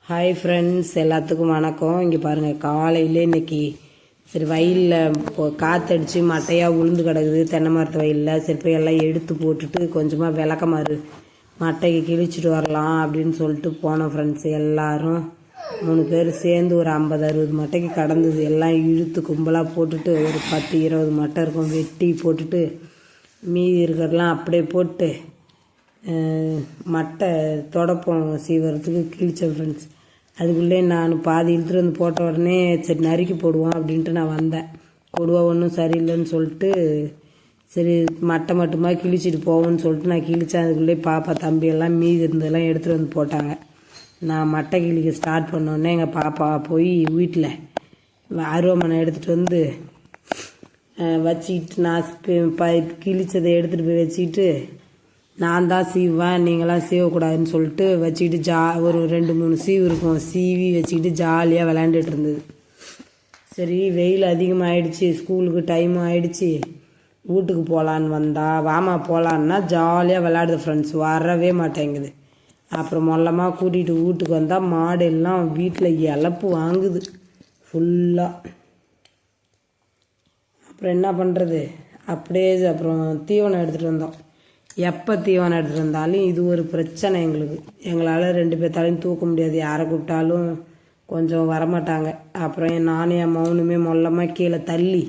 Hi friends, எல்லாத்துக்கும் வணக்கம். இங்கே பாருங்கள், காலையில் இன்றைக்கி சரி வயலில் காற்றடிச்சு மட்டையாக உளுந்து கிடக்குது தென்னை மரத்து வயலில். சரி போய் எல்லாம் எடுத்து போட்டுட்டு கொஞ்சமாக விளக்கமாறு மட்டைக்கு கிழிச்சிட்டு வரலாம் அப்படின்னு சொல்லிட்டு போனோம் ஃப்ரெண்ட்ஸ். எல்லோரும் 3 பேர் சேர்ந்து ஒரு 50-60 மட்டைக்கு கடந்தது. எல்லாம் இழுத்து கும்பலாக போட்டுட்டு ஒரு 10-20 மட்டை இருக்கும் வெட்டி போட்டுட்டு மீதி இருக்கிறதெல்லாம் அப்படியே போட்டு மட்டை தொடப்பம் சீவரத்துக்கு கிழிச்சேன் ஃப்ரெண்ட்ஸ். அதுக்குள்ளே நான் பாதி இழுத்துட்டு வந்து போட்ட உடனே சரி நறுக்கி போடுவோம் அப்படின்ட்டு நான் வந்தேன். கொடுவா ஒன்றும் சரியில்லைன்னு சொல்லிட்டு சரி மட்டை மட்டுமா கிழிச்சிட்டு போவோம்னு சொல்லிட்டு நான் கிழிச்சேன். அதுக்குள்ளே பாப்பா தம்பி எல்லாம் மீதி இருந்ததெல்லாம் எடுத்துகிட்டு வந்து போட்டாங்க. நான் மட்டை கிழிக்க ஸ்டார்ட் பண்ணோடனே எங்கள் பாப்பா போய் வீட்டில் அருவாமனை எடுத்துகிட்டு வந்து வச்சுக்கிட்டு நான் கிழிச்சதை எடுத்துகிட்டு போய் வச்சுக்கிட்டு நான் தான் சீவேன் நீங்களாம் சீவக்கூடாதுன்னு சொல்லிட்டு வச்சுக்கிட்டு ஒரு 2-3 சீவு இருக்கும் சீவி வச்சுக்கிட்டு ஜாலியாக விளையாண்டுட்டு இருந்தது. சரி வெயில் அதிகமாகிடுச்சு, ஸ்கூலுக்கு டைமும் ஆகிடுச்சி, வீட்டுக்கு போகலான்னு வந்தா வாமா போகலான்னா ஜாலியாக விளையாடுது ஃப்ரெண்ட்ஸ். வரவே மாட்டேங்குது. அப்புறம் மொல்லமாக கூட்டிகிட்டு வீட்டுக்கு வந்தால் மாடு எல்லாம் வீட்டில் இழப்பு வாங்குது ஃபுல்லாக. அப்புறம் என்ன பண்ணுறது, அப்படியே அப்புறம் தீவனம் எடுத்துகிட்டு வந்தோம். எப்போ தீவனம் எடுத்துகிட்டு வந்தாலும் இது ஒரு பிரச்சனை எங்களுக்கு. எங்களால் 2 பேர்த்தாலையும் தூக்க முடியாது. யாரை கூப்பிட்டாலும் கொஞ்சம் வரமாட்டாங்க. அப்புறம் நானும் என் மௌனுமே மொல்லமாக கீழே தள்ளி